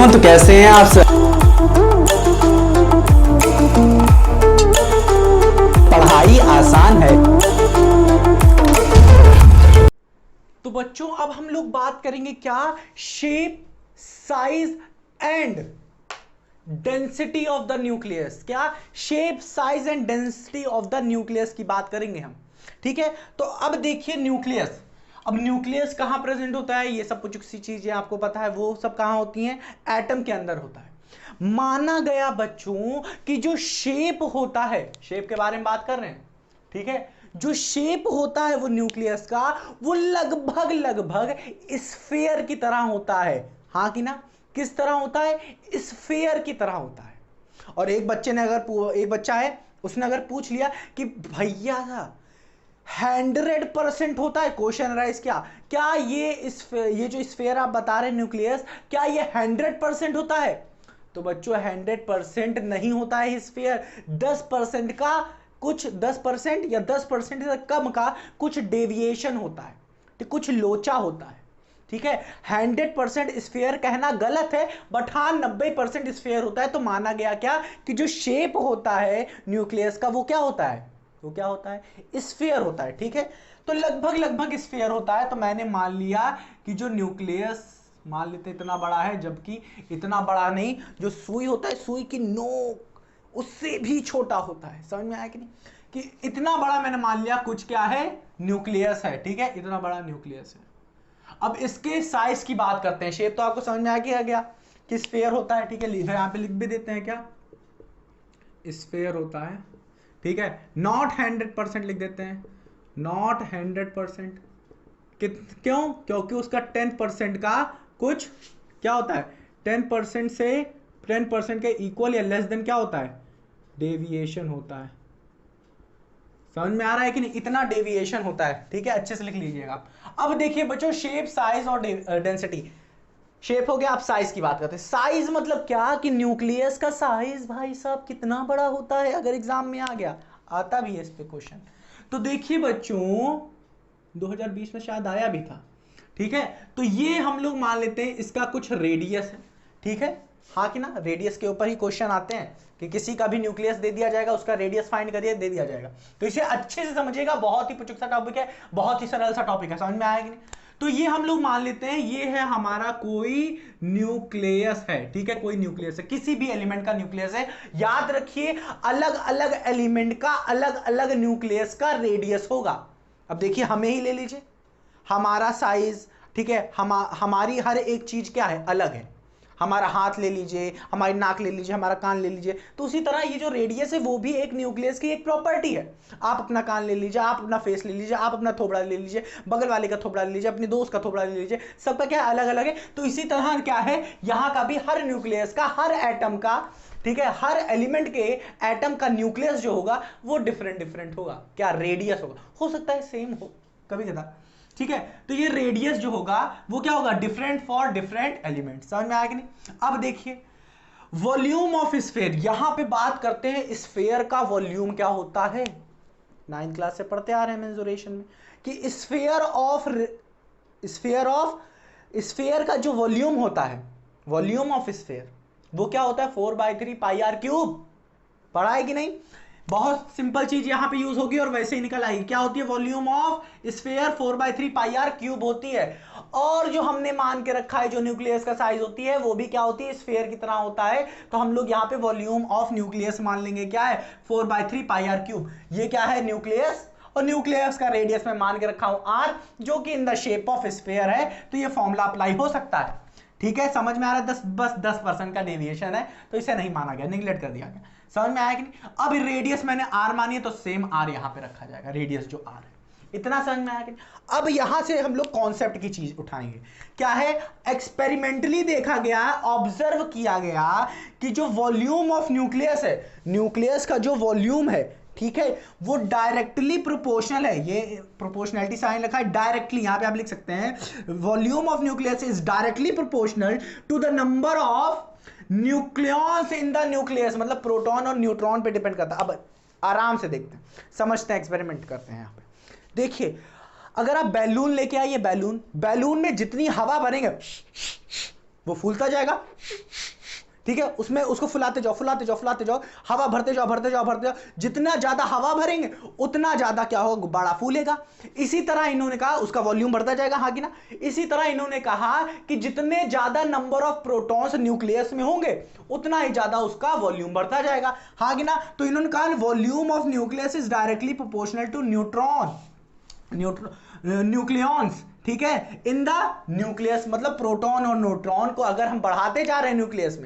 तो कैसे हैं आप सब? पढ़ाई आसान है। तो बच्चों अब हम लोग बात करेंगे क्या, shape, size and density of the nucleus. क्या shape, size and density of the nucleus की बात करेंगे हम। ठीक है, तो अब देखिए न्यूक्लियस। अब न्यूक्लियस कहां प्रेजेंट होता है, ये सब कुछ सी चीजें आपको पता है, वो सब कहां होती हैं, एटम के अंदर होता है। माना गया बच्चों कि जो शेप होता है, शेप के बारे में बात कर रहे हैं, ठीक है, जो शेप होता है वो न्यूक्लियस का, वो लगभग लगभग स्फेयर की तरह होता है। हाँ कि ना, किस तरह होता है, स्फेयर की तरह होता है। और एक बच्चे ने अगर, एक बच्चा है, उसने अगर पूछ लिया कि भैया 100% होता है, क्वेश्चन राइज क्या, क्या ये जो स्फेयर आप बता रहे हैं न्यूक्लियस, क्या ये 100% होता है? तो बच्चों 100% नहीं होता है स्फीयर। 10% का कुछ, 10% या 10% से कम का कुछ डेविएशन होता है, तो कुछ लोचा होता है। ठीक है, 100% स्फीयर कहना गलत है, बट हाँ 90% स्फीयर होता है। तो माना गया क्या कि जो शेप होता है न्यूक्लियस का वो क्या होता है, वो क्या होता है, स्फीयर होता है। ठीक है, तो लगभग लगभग स्फीयर होता है। तो मैंने मान लिया कि जो न्यूक्लियस, मान लेते इतना बड़ा है, जबकि इतना बड़ा नहीं, जो सुई होता है, सुई की नोक उससे भी छोटा होता है। समझ में आया कि नहीं, कि इतना बड़ा मैंने मान लिया कुछ क्या है, न्यूक्लियस है। ठीक है, इतना बड़ा न्यूक्लियस है। अब इसके साइज की बात करते हैं। शेप तो आपको समझ में आ गया कि स्फीयर होता है। ठीक है, यहां पे लिख भी देते हैं क्या, स्फीयर होता है। ठीक है, नॉट 100% लिख देते हैं, नॉट 100%। क्यों, क्योंकि उसका 10% का कुछ क्या होता है, 10% से 10% के इक्वल या लेस देन क्या होता है, डेविएशन होता है। समझ में आ रहा है कि नहीं, इतना डेविएशन होता है। ठीक है, अच्छे से लिख लीजिएगा। अब देखिए बच्चों, शेप, साइज और डेंसिटी। शेप हो गया, आप साइज की बात करते हैं। साइज मतलब क्या, कि न्यूक्लियस का साइज भाई साहब कितना बड़ा होता है, अगर एग्जाम में आ गया, आता भी है इस पे क्वेश्चन। तो देखिए बच्चों, 2020 में शायद आया भी था। ठीक है, तो ये हम लोग मान लेते हैं इसका कुछ रेडियस है। ठीक है, हाँ कि ना, रेडियस के ऊपर ही क्वेश्चन आते हैं कि किसी का भी न्यूक्लियस दे दिया जाएगा, उसका रेडियस फाइंड करिए, दे दिया जाएगा। तो इसे अच्छे से समझिएगा, बहुत ही पुचुक सा टॉपिक है, बहुत ही सरल सा टॉपिक है। समझ में आया कि नहीं? तो ये हम लोग मान लेते हैं ये है हमारा कोई न्यूक्लियस है। ठीक है, कोई न्यूक्लियस है, किसी भी एलिमेंट का न्यूक्लियस है। याद रखिए, अलग अलग एलिमेंट का अलग अलग न्यूक्लियस का रेडियस होगा। अब देखिए हमें ही ले लीजिए, हमारा साइज, ठीक है, हमारी हर एक चीज क्या है, अलग है। हमारा हाथ ले लीजिए, हमारी नाक ले लीजिए, हमारा कान ले लीजिए, तो उसी तरह ये जो रेडियस है वो भी एक न्यूक्लियस की एक प्रॉपर्टी है। आप अपना कान ले लीजिए, आप अपना फेस ले लीजिए, आप अपना थोबड़ा ले लीजिए, बगल वाले का थोबड़ा ले लीजिए, अपने दोस्त का थोबड़ा ले लीजिए, सबका क्या है, अलग अलग है। तो इसी तरह क्या है, यहाँ का भी हर न्यूक्लियस का, हर एटम का, ठीक है, हर एलिमेंट के एटम का न्यूक्लियस जो होगा वो डिफरेंट डिफरेंट होगा। क्या, रेडियस होगा, हो सकता है सेम हो कभी कदा। ठीक है, तो ये रेडियस जो होगा वो क्या होगा, डिफरेंट फॉर डिफरेंट एलिमेंट। समझ में आया कि नहीं? अब देखिए वॉल्यूम ऑफ स्फीयर, यहां पे बात करते हैं स्फीयर का वॉल्यूम क्या होता है। 9th क्लास से पढ़ते आ रहे हैं मेंसुरेशन में कि स्फीयर का जो वॉल्यूम होता है, वॉल्यूम ऑफ स्फीयर वो क्या होता है, 4/3 πr³। पढ़ा है कि नहीं? बहुत सिंपल चीज यहां पे यूज होगी और वैसे ही निकल आएगी। क्या होती है, वॉल्यूम ऑफ स्फीयर 4/3 πr³ होती है। और जो हमने मान के रखा है जो न्यूक्लियस का साइज होती है वो भी क्या होती है, स्फीयर की तरह होता है। तो हम लोग यहाँ पे वॉल्यूम ऑफ न्यूक्लियस मान लेंगे, क्या है, 4/3 πr³। ये क्या है, न्यूक्लियस, और न्यूक्लियस का रेडियस में मान के रखा हूं r, जो कि in the shape of sphere है। तो ये फॉर्मूला अप्लाई हो सकता है। ठीक है, समझ में आ रहा है, बस 10% का डेविएशन है, तो इसे नहीं माना गया, निगलेक्ट कर दिया गया। समझ में आया कि नहीं? अब रेडियस मैंने आर मानी है, तो सेम आर यहां पे रखा जाएगा, रेडियस जो आर है। इतना समझ में आया कि नहीं? अब यहां से हम लोग कॉन्सेप्ट की चीज उठाएंगे। क्या है, एक्सपेरिमेंटली देखा गया, ऑब्जर्व किया गया कि जो वॉल्यूम ऑफ न्यूक्लियस है, न्यूक्लियस का जो वॉल्यूम है, ठीक है, वो डायरेक्टली प्रोपोर्शनल है। ये प्रोपोर्शनैलिटी साइन लिखा है, डायरेक्टली यहां पे आप लिख सकते हैं, volume of nucleus is directly proportional to the number of nucleons in the nucleus. मतलब प्रोटॉन और न्यूट्रॉन पे डिपेंड करता है। अब आराम से देखते हैं, समझते हैं, एक्सपेरिमेंट करते हैं। यहां पे देखिए, अगर आप बैलून लेके आइए, बैलून में जितनी हवा भरेंगे वो फूलता जाएगा, ठीक है, उसमें उसको फुलाते जाओ फुलाते जाओ फुलाते जाओ, हवा भरते जाओ भरते जाओ भरते जाओ, जितना ज्यादा हवा भरेंगे उतना ज्यादा क्या होगा, गुब्बारा फूलेगा। इसी तरह इन्होंने कहा उसका वॉल्यूम बढ़ता जाएगा, हाँ कि ना। इसी तरह इन्होंने कहा कि जितने ज्यादा नंबर ऑफ प्रोटॉन्स न्यूक्लियस में होंगे उतना ही ज्यादा उसका वॉल्यूम बढ़ता जाएगा, हाँ कि ना। तो इन्होंने कहा volume of nucleus is directly proportional to nucleons, ठीक है, इन द न्यूक्लियस। मतलब प्रोटॉन और न्यूट्रॉन को अगर हम बढ़ाते जा रहे हैं न्यूक्लियस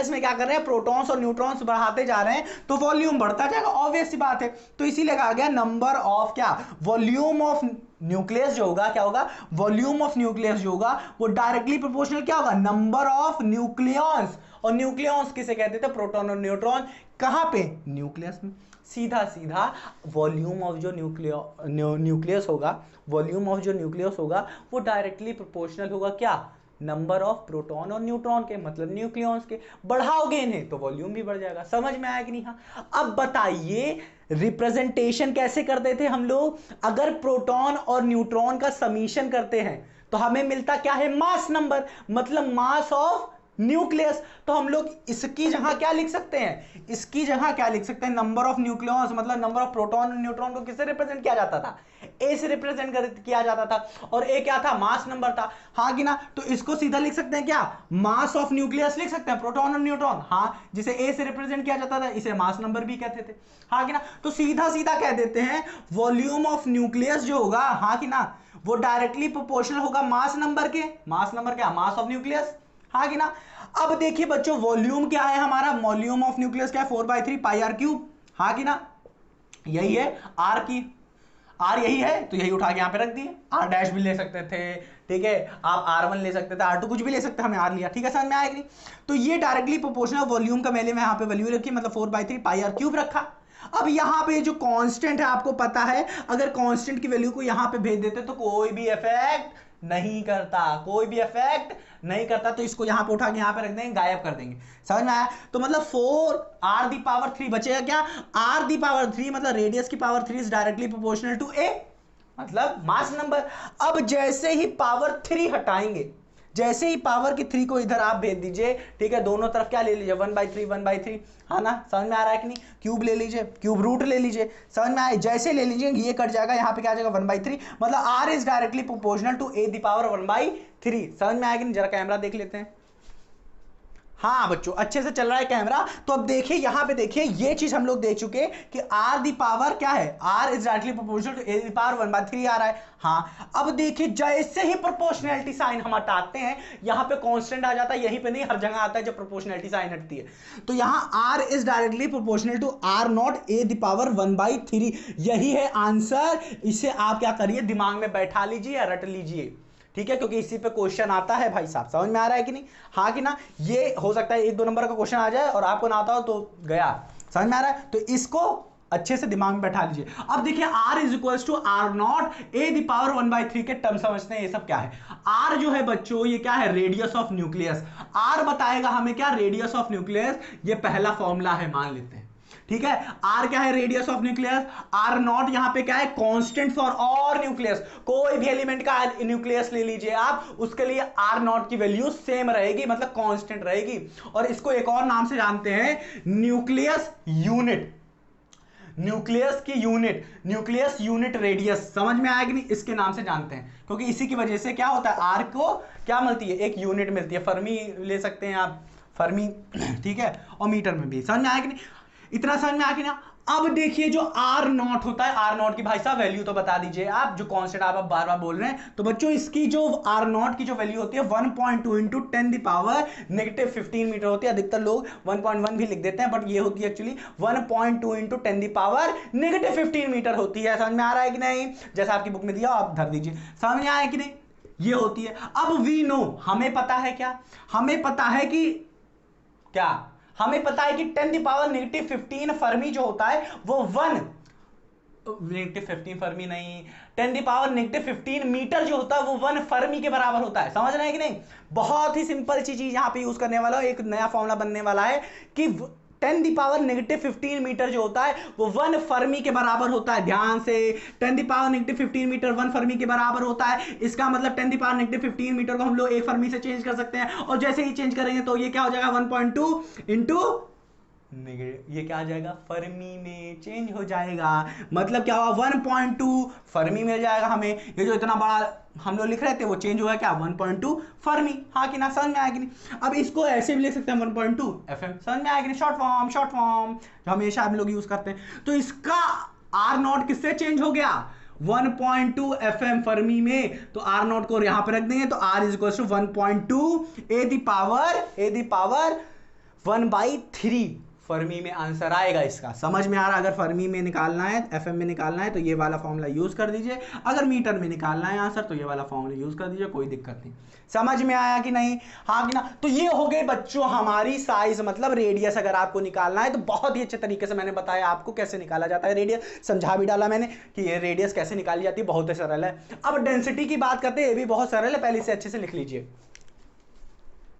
में क्या कर रहे हैं, प्रोटॉन्स और न्यूट्रॉन्स बढ़ाते जा रहे हैं तो वॉल्यूम बढ़ता जाएगा, ऑब्वियस सी बात है। तो इसीलिए कहा गया नंबर ऑफ क्या, वॉल्यूम ऑफ न्यूक्लियस जो होगा क्या होगा, वॉल्यूम ऑफ न्यूक्लियस जो होगा वो डायरेक्टली प्रोपोर्शनल क्या होगा, नंबर ऑफ न्यूक्लियॉन्स। और न्यूक्लियॉन्स किसे कहते थे, प्रोटॉन और न्यूट्रॉन, कहां पे, न्यूक्लियस में। सीधा सीधा वॉल्यूम ऑफ जो न्यूक्लियस होगा, वॉल्यूम ऑफ जो न्यूक्लियस होगा वो डायरेक्टली प्रोपोर्शनल होगा क्या, नंबर ऑफ प्रोटॉन और न्यूट्रॉन के, मतलब न्यूक्लियॉन्स के। बढ़ाओगे इन्हें तो वॉल्यूम भी बढ़ जाएगा। समझ में आया कि नहीं? हाँ। अब बताइए रिप्रेजेंटेशन कैसे करते थे हम लोग, अगर प्रोटॉन और न्यूट्रॉन का समीशन करते हैं तो हमें मिलता क्या है, मास नंबर, मतलब मास ऑफ न्यूक्लियस। तो हम लोग इसकी जगह क्या लिख सकते हैं, इसकी जगह क्या लिख सकते हैं, नंबर ऑफ न्यूक्लियॉन्स, मतलब नंबर ऑफ प्रोटॉन और न्यूट्रॉन को किससे रिप्रेजेंट किया जाता था, ए से रिप्रेजेंट किया जाता था, और ए क्या था, मास नंबर था, हाँ कि ना। तो इसको सीधा लिख सकते हैं क्या, मास ऑफ न्यूक्लियस लिख सकते हैं, प्रोटॉन और न्यूट्रॉन, हाँ, जिसे ए से रिप्रेजेंट किया जाता था, इसे मास नंबर भी कहते थे, हाँ कि ना। तो सीधा सीधा कह देते हैं वॉल्यूम ऑफ न्यूक्लियस जो होगा, हाँ कि ना, वो डायरेक्टली प्रोपोर्शनल होगा मास नंबर के, मास नंबर क्या, मास ऑफ न्यूक्लियस, हाँ कि ना। अब देखिए बच्चों वॉल्यूम क्या है हमारा, वॉल्यूम ऑफ न्यूक्लियस क्या है, 4/3 पाई आर क्यूब, हाँ कि ना, यही है आर की, आर यही है तो यही उठा के यहां पे रख दिए। आर डैश भी ले सकते थे, ठीक है, आप R1 ले सकते थे, R2 कुछ भी ले सकते, हमने आर लिया, ठीक है, समझ में आएगी। तो ये डायरेक्टली प्रोपोर्शनल वॉल्यूम का मैंने यहाँ पे वैल्यू रखी, मतलब 4/3 पाई आर क्यूब रखा। अब यहाँ पे जो कांस्टेंट है आपको पता है, अगर कांस्टेंट की वैल्यू को यहाँ पे भेज देते तो कोई भी इफेक्ट नहीं करता, कोई भी इफेक्ट नहीं करता। तो इसको यहां पे उठा के यहां पे रख देंगे, गायब कर देंगे, समझ में आया। तो मतलब 4r⁻³ बचेगा क्या, r⁻³ मतलब रेडियस की power 3 is directly proportional to a, मतलब मास नंबर। अब जैसे ही पावर 3 हटाएंगे, जैसे ही पावर की 3 को इधर आप भेज दीजिए, ठीक है, दोनों तरफ क्या ले लीजिए, 1/3 1/3, हाँ ना, समझ में आ रहा है कि नहीं। क्यूब ले लीजिए, क्यूब रूट ले लीजिए, समझ में आए, जैसे ले लीजिए ये कट जाएगा, यहाँ पे क्या आ जाएगा 1/3, मतलब r is directly proportional to a⁻⁻3। समझ में आया कि नहीं, जरा कैमरा देख लेते हैं। हाँ बच्चों अच्छे से चल रहा है कैमरा। तो अब देखिए यहां पे देखिए ये चीज हम लोग देख चुके कि r दी पावर क्या है, r is directly proportional to a⁻1/3 आ रहा है। हाँ अब देखिए जैसे ही प्रोपोर्शनैलिटी साइन हम हटाते हैं, यहां पे कांस्टेंट आ जाता है, यहीं पे नहीं हर जगह आता है जब प्रोपोर्शनैलिटी साइन हटती है। तो यहां r is directly proportional to r0 a⁻1/3, यही है आंसर। इसे आप क्या करिए, दिमाग में बैठा लीजिए या रट लीजिए, ठीक है, क्योंकि इसी पे क्वेश्चन आता है भाई साहब। समझ में आ रहा है कि नहीं, हाँ कि ना। ये हो सकता है 1-2 नंबर का क्वेश्चन आ जाए और आपको ना आता हो तो गया। समझ में आ रहा है, तो इसको अच्छे से दिमाग में बैठा लीजिए। अब देखिए r is equal to r0 a⁻1/3 के टर्म समझते हैं। ये सब क्या है, r जो है बच्चों ये क्या है, रेडियस ऑफ न्यूक्लियस। r बताएगा हमें क्या, रेडियस ऑफ न्यूक्लियस, ये पहला फॉर्मूला है, मान लेते हैं, ठीक है। r क्या है, रेडियस ऑफ न्यूक्लियस। r0 यहां पे क्या है, कांस्टेंट फॉर ऑल न्यूक्लियस, कोई भी एलिमेंट का न्यूक्लियस ले लीजिए आप, उसके लिए r0 की वैल्यू सेम रहेगी, मतलब कांस्टेंट रहेगी। और इसको एक और नाम से जानते हैं, न्यूक्लियस यूनिट, न्यूक्लियस की यूनिट, न्यूक्लियस यूनिट रेडियस। समझ में आया कि नहीं, इसके नाम से जानते हैं, क्योंकि इसी की वजह से क्या होता है, r को क्या मिलती है, एक यूनिट मिलती है, फर्मी ले सकते हैं आप, फर्मी, ठीक है, और मीटर में भी। समझ में आया कि नहीं, इतना समझ में आ गया ना। अब देखिए जो r0 होता है, r0 की भाई साहब वैल्यू तो बता दीजिए आप, जो कांस्टेंट आप बार बार बोल रहे हैं। तो बच्चों इसकी जो r0 की जो वैल्यू होती है 1.2 इंटू 10⁻⁻15 मीटर होती है। अधिकतर लोग 1.1 भी लिख देते हैं, बट ये होती है एक्चुअली 1.2 इंटू 10⁻⁻15 मीटर होती है। समझ में आ रहा है कि नहीं, जैसा आपकी बुक में दिया आप धर दीजिए। समझ में आया कि नहीं, ये होती है। अब वी नो, हमें पता है क्या, हमें पता है कि क्या, हमें पता है कि 10⁻⁻15 फर्मी जो होता है वो 1-15 फर्मी नहीं, 10⁻⁻15 मीटर जो होता है वो 1 फर्मी के बराबर होता है। समझ रहे हैं कि नहीं, बहुत ही सिंपल सी चीज यहां पे यूज करने वाला, एक नया फॉर्मूला बनने वाला है कि 10⁻⁻15 मीटर जो होता है वो 1 फर्मी के बराबर होता है। ध्यान से 10⁻⁻15 मीटर 1 फर्मी के बराबर होता है। इसका मतलब 10⁻⁻15 मीटर को हम लोग 1 फर्मी से चेंज कर सकते हैं, और जैसे ही चेंज करेंगे तो ये क्या हो जाएगा 1.2 इंटू ये क्या आ जाएगा, फर्मी में चेंज हो जाएगा। मतलब क्या हुआ 1.2 फर्मी मिल जाएगा हमें। ये जो इतना बड़ा हम लोग लिख रहे थे वो चेंज हुआ क्या 1.2 फर्मी। हाँ कि ना, समझ में आएगी नहीं। अब इसको ऐसे भी लिख सकते हैं 1.2 FM, समझ में आएगी नहीं, शॉर्ट फॉर्म जो हमेशा हम लोग यूज करते हैं। तो इसका आर नॉट किससे चेंज हो गया 1.2 FM फर्मी में, तो आर नॉट को यहां पर रख देंगे तो R is equal to 1.2 A the power 1/3 fermi में आंसर आएगा इसका। समझ में आ रहा है? अगर फर्मी में निकालना है, एफएम में निकालना है तो ये वाला फॉर्मूला यूज कर दीजिए, अगर मीटर में निकालना है आंसर तो ये वाला फॉर्मूला यूज कर दीजिए, कोई दिक्कत नहीं। समझ में आया कि नहीं? हाँ कि ना? तो ये हो गए बच्चों हमारी साइज, मतलब रेडियस अगर आपको निकालना है तो बहुत ही अच्छे तरीके से मैंने बताया आपको कैसे निकाला जाता है रेडियस, समझा भी डाला मैंने कि ये रेडियस कैसे निकाली जाती है, बहुत ही सरल है। अब डेंसिटी की बात करते हैं, ये भी बहुत सरल है, पहले इसे अच्छे से लिख लीजिए।